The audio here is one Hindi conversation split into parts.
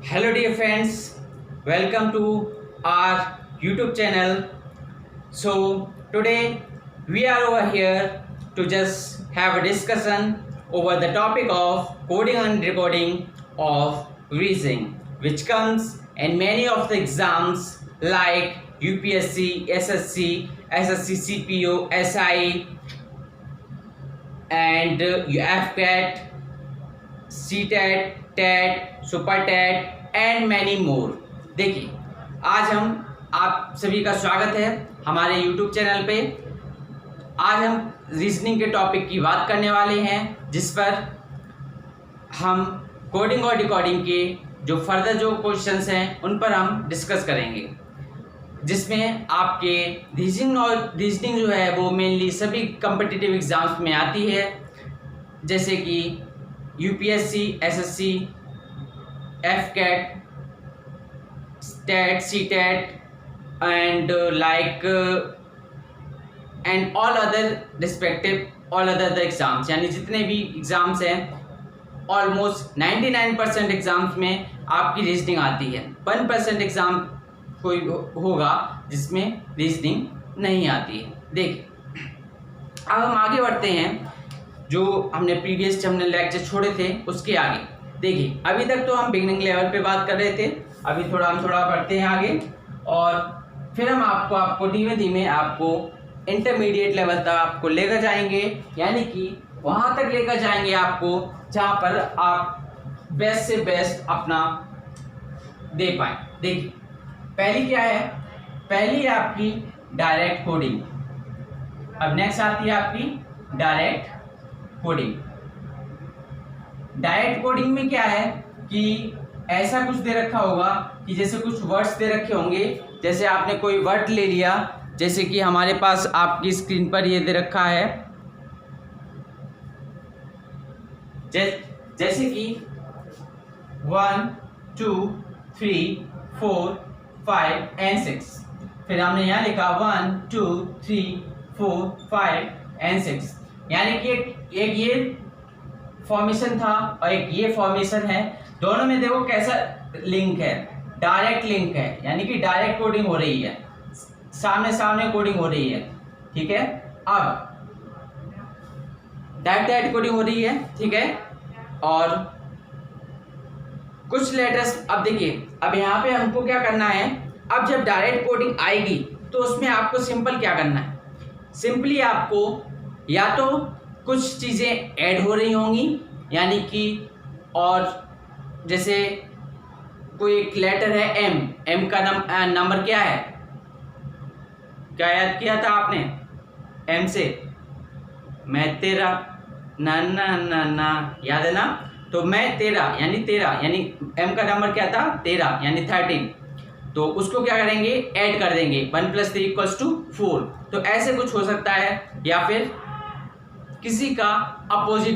Hello dear friends, welcome to our YouTube channel. So today we are over here to just have a discussion over the topic of coding and decoding of reasoning, which comes in many of the exams like UPSC, SSC, SSC CPO, SI and FCAT, CTET, TET, super TET and many more. देखिए, आज हम आप सभी का स्वागत है हमारे YouTube चैनल पे। आज हम रीजनिंग के टॉपिक की बात करने वाले हैं, जिस पर हम कोडिंग और डिकोडिंग के जो फर्दर जो क्वेश्चंस हैं उन पर हम डिस्कस करेंगे, जिसमें आपके रीजनिंग जो है वो मेनली सभी कम्पिटिटिव एग्जाम्स में आती है, जैसे कि UPSC, SSC, FCAT, STAT, CTET and and all other the exams, यानी जितने भी एग्जाम्स हैं ऑलमोस्ट 99% एग्जाम्स में आपकी रीजनिंग आती है। 1% एग्जाम कोई होगा जिसमें रीजनिंग नहीं आती है। देखिए, अब हम आगे बढ़ते हैं। जो हमने प्रीवियस हमने लेक्चर छोड़े थे उसके आगे देखिए, अभी तक तो हम बिगिनिंग लेवल पे बात कर रहे थे, अभी हम थोड़ा बढ़ते हैं आगे और फिर हम आपको धीमे धीमे आपको इंटरमीडिएट लेवल तक आपको लेकर जाएंगे, यानी कि वहाँ तक लेकर जाएंगे आपको जहाँ पर आप बेस्ट से बेस्ट अपना दे पाए। देखिए, पहली क्या है? पहली है आपकी डायरेक्ट कोडिंग। अब नेक्स्ट आती है आपकी डायरेक्ट कोडिंग। डायरेक्ट कोडिंग में क्या है कि ऐसा कुछ दे रखा होगा कि जैसे कुछ वर्ड्स दे रखे होंगे, जैसे आपने कोई वर्ड ले लिया, जैसे कि हमारे पास आपकी स्क्रीन पर ये दे रखा है, जैसे कि 1 2 3 4 5 and 6। फिर हमने यहाँ लिखा 1 2 3 4 5 and 6, यानी कि एक ये फॉर्मेशन था और एक ये फॉर्मेशन है। दोनों में देखो कैसा लिंक है, डायरेक्ट लिंक है, यानी कि डायरेक्ट कोडिंग हो रही है, सामने सामने कोडिंग हो रही है। ठीक है, अब डायरेक्ट कोडिंग हो रही है। ठीक है, और कुछ लेटर्स, अब देखिए, अब यहाँ पे हमको क्या करना है, अब जब डायरेक्ट कोडिंग आएगी तो उसमें आपको सिंपल क्या करना है, सिंपली आपको या तो कुछ चीज़ें ऐड हो रही होंगी, यानी कि और जैसे कोई एक लेटर है एम का नंबर क्या है, क्या याद किया था आपने? एम से मैं तेरा ना ना ना ना, याद है ना? तो मैं तेरा यानी एम का नंबर क्या था? 13 यानी 13। तो उसको क्या करेंगे? ऐड कर देंगे, 1 + 3 = 4। तो ऐसे कुछ हो सकता है, या फिर किसी का अपोजिट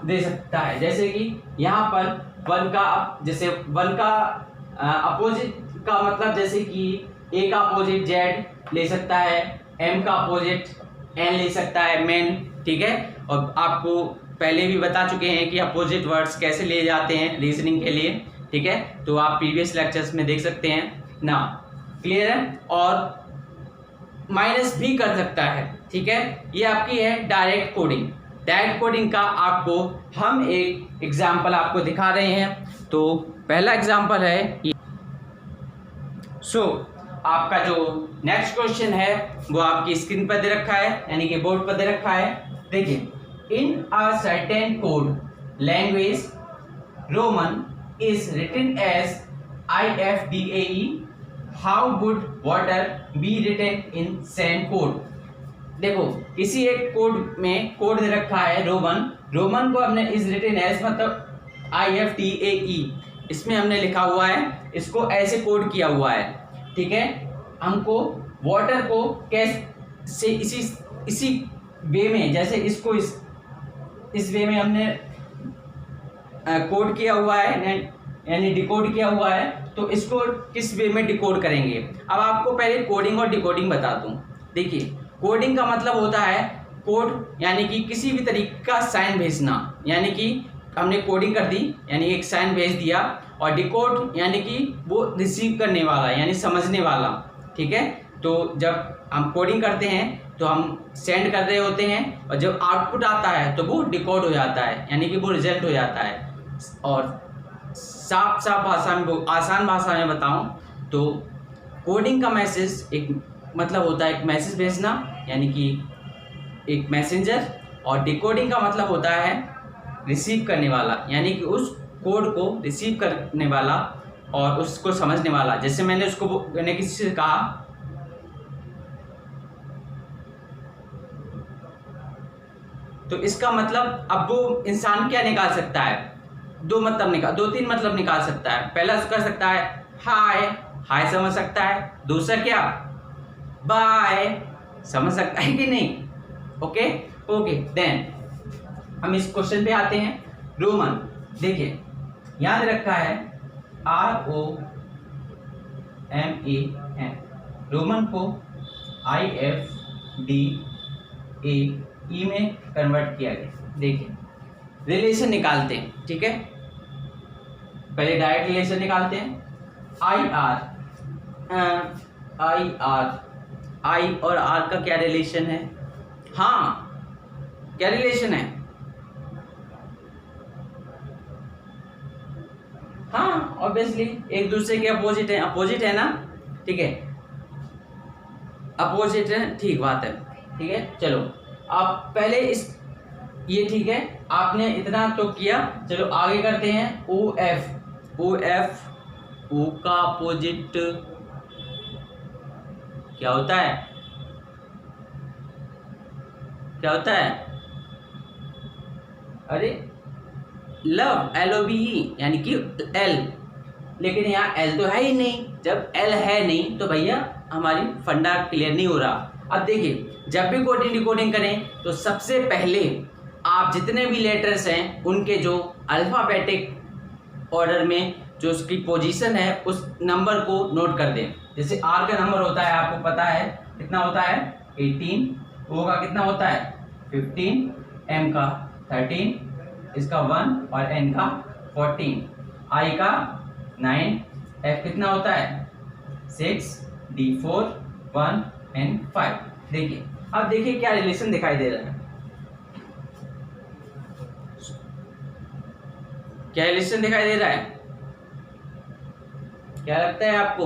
दे सकता है, जैसे कि यहाँ पर 1 का, जैसे 1 का अपोजिट का मतलब जैसे कि ए का अपोजिट जेड ले सकता है, एम का अपोजिट एन ले सकता है, मैन। ठीक है, और आपको पहले भी बता चुके हैं कि अपोजिट वर्ड्स कैसे लिए जाते हैं रीजनिंग के लिए। ठीक है, तो आप प्रीवियस लेक्चर्स में देख सकते हैं ना। क्लियर है? और माइनस भी कर सकता है। ठीक है, ये आपकी है डायरेक्ट कोडिंग। डायरेक्ट कोडिंग का आपको हम एक एग्जाम्पल आपको दिखा रहे हैं। तो पहला एग्जाम्पल है आपका जो नेक्स्ट क्वेश्चन है वो आपकी स्क्रीन पर दे रखा है, यानी कि बोर्ड पर दे रखा है। देखिए, in a certain code language Roman is written as IFDAE, how would water be written in same code. देखो, किसी एक कोड में कोड दे रखा है रोमन को हमने इज रिटन एज मतलब IFDAE, इसमें हमने लिखा हुआ है, इसको ऐसे कोड किया हुआ है। ठीक है, हमको वाटर को कैसे इसी वे में, जैसे इसको इस वे में हमने कोड किया हुआ है, यानी डिकोड किया हुआ है, तो इसको किस वे में डिकोड करेंगे। अब आपको पहले कोडिंग और डिकोडिंग बता दूं। देखिए, कोडिंग का मतलब होता है कोड, यानी कि किसी भी तरीके का साइन भेजना, यानी कि हमने कोडिंग कर दी यानी एक साइन भेज दिया, और डिकोड यानी कि वो रिसीव करने वाला यानी समझने वाला, ठीक है। तो जब हम कोडिंग करते हैं तो हम सेंड कर रहे होते हैं, और जब आउटपुट आता है तो वो डिकोड हो जाता है यानी कि वो रिजल्ट हो जाता है। और साफ भाषा में, आसान भाषा में बताऊं तो कोडिंग का मैसेज एक मतलब होता है एक मैसेज भेजना यानी कि एक मैसेंजर, और डिकोडिंग का मतलब होता है रिसीव करने वाला यानी कि उस कोड को रिसीव करने वाला और उसको समझने वाला। जैसे मैंने किसी से कहा तो इसका मतलब अब वो इंसान क्या निकाल सकता है, दो तीन मतलब निकाल सकता है। पहला कर सकता है हाय समझ सकता है, दूसरा क्या बाय समझ सकता है कि नहीं। ओके देन हम इस क्वेश्चन पे आते हैं। रोमन देखिए याद रखा है ROMAN, रोमन को IFDAE में कन्वर्ट किया गया। देखिए रिलेशन निकालते हैं, ठीक है। पहले डायरेक्ट रिलेशन निकालते हैं। आई और आर का क्या रिलेशन है, हाँ क्या रिलेशन है, हाँ ऑब्वियसली एक दूसरे के अपोजिट है ना, ठीक है अपोजिट है, ठीक बात है, ठीक है। चलो आप पहले ये ठीक है, आपने इतना तो किया, चलो आगे करते हैं। ओ का अपोजिट क्या होता है, अरे लव, LOVE यानी कि L, लेकिन यहाँ L तो है ही नहीं। जब L है नहीं तो भैया हमारी फंडा क्लियर नहीं हो रहा। अब देखिए जब भी कोडिंग डिकोडिंग करें तो सबसे पहले आप जितने भी लेटर्स हैं उनके जो अल्फ़ाबेटिक ऑर्डर में जो उसकी पोजीशन है उस नंबर को नोट कर दें। जैसे R का नंबर होता है, आपको पता है कितना होता है 18, O का कितना होता है 15, M का 13, इसका 1 और N का 14, I का 9, F कितना होता है 6, D 4, 1 N 5। देखिए अब देखिए क्या रिलेशन दिखाई दे रहा है, क्या रिलेशन दिखाई दे रहा है, क्या लगता है आपको?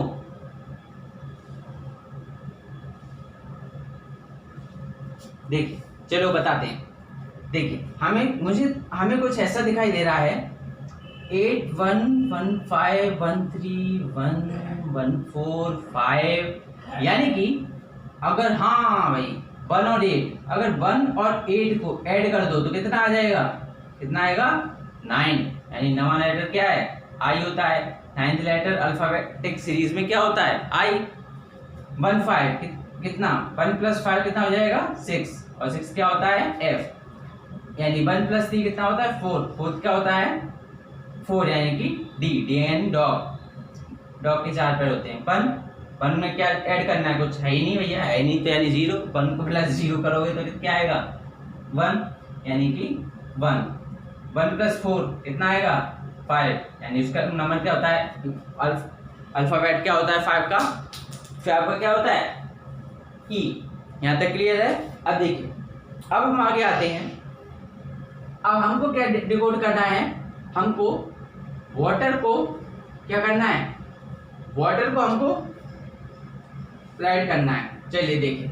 देखिए चलो बताते हैं। देखिए हमें कुछ ऐसा दिखाई दे रहा है 8 1 1 5 1 3 1 1 4 5, यानी कि अगर हाँ भाई 1 और 8, अगर 1 और 8 को ऐड कर दो तो कितना आ जाएगा, कितना आएगा 9, यानी नवा लेटर क्या है आई होता है। 9th लेटर अल्फाबेटिक सीरीज में क्या होता है आई। 1 5 कितना 1 + 5 कितना हो जाएगा 6, और 6 क्या होता है F, यानी 1 + 3 कितना होता है 4, 4 क्या होता है 4 यानी कि D यानी डॉग के 4 पैर होते हैं। 1 में क्या ऐड करना है, कुछ है ही नहीं भैया, है नहीं तो यानी 0, 1 को +0 करोगे तो क्या आएगा 1, यानी कि 1 + 4 कितना आएगा 5, यानी उसका नंबर क्या होता है अल्फाबेट क्या होता है 5 का क्या होता है E। यहाँ तक क्लियर है। अब देखिए अब हम आगे आते हैं। अब हमको क्या डिकोड करना है, हमको वाटर को क्या करना है, वाटर को हमको राइट करना है। चलिए देखिए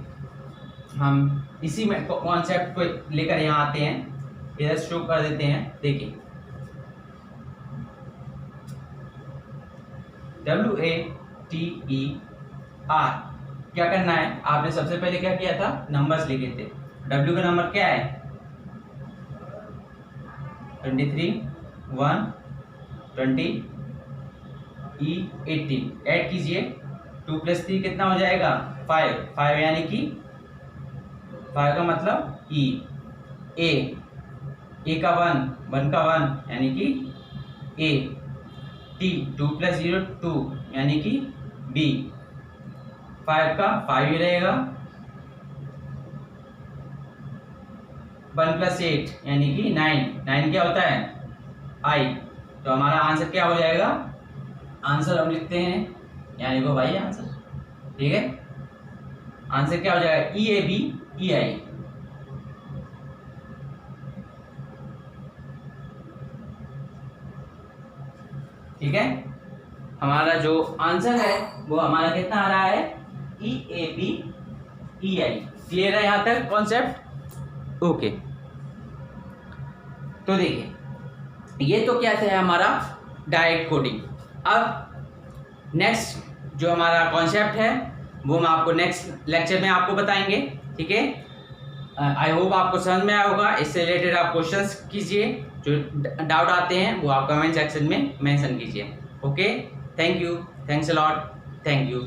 हम इसी में कॉन्सेप्ट को लेकर यहाँ आते हैं, इधर शो कर देते हैं। देखिए WATER क्या करना है, आपने सबसे पहले क्या किया था नंबर्स लिखे थे। W का नंबर क्या है 23 1 20 E 18, ऐड कीजिए 2 + 3 कितना हो जाएगा 5 यानी कि 5 का मतलब E। A का 1 का 1 यानी कि A। T 2 + 0 2 यानी कि B। 5 का 5 ही रहेगा। 1 + 8 यानी कि 9 क्या होता है आई, तो हमारा आंसर क्या हो जाएगा? आंसर हम लिखते हैं, यहाँ लिखो भाई आंसर, ठीक है। आंसर क्या हो जाएगा? EAB EI, ठीक है। हमारा जो आंसर है वो हमारा कितना आ रहा है? EAB EI। क्लियर है यहाँ तक कॉन्सेप्ट? ओके, तो देखिए ये तो क्या था हमारा डायरेक्ट कोडिंग। अब नेक्स्ट जो हमारा कॉन्सेप्ट है वो हम आपको नेक्स्ट लेक्चर में आपको बताएंगे, ठीक है। आई होप आपको समझ में आया होगा। इससे रिलेटेड आप क्वेश्चंस कीजिए, जो डाउट आते हैं वो आप कमेंट सेक्शन में मेंशन कीजिए। Okay, thank you, thanks a lot, thank you.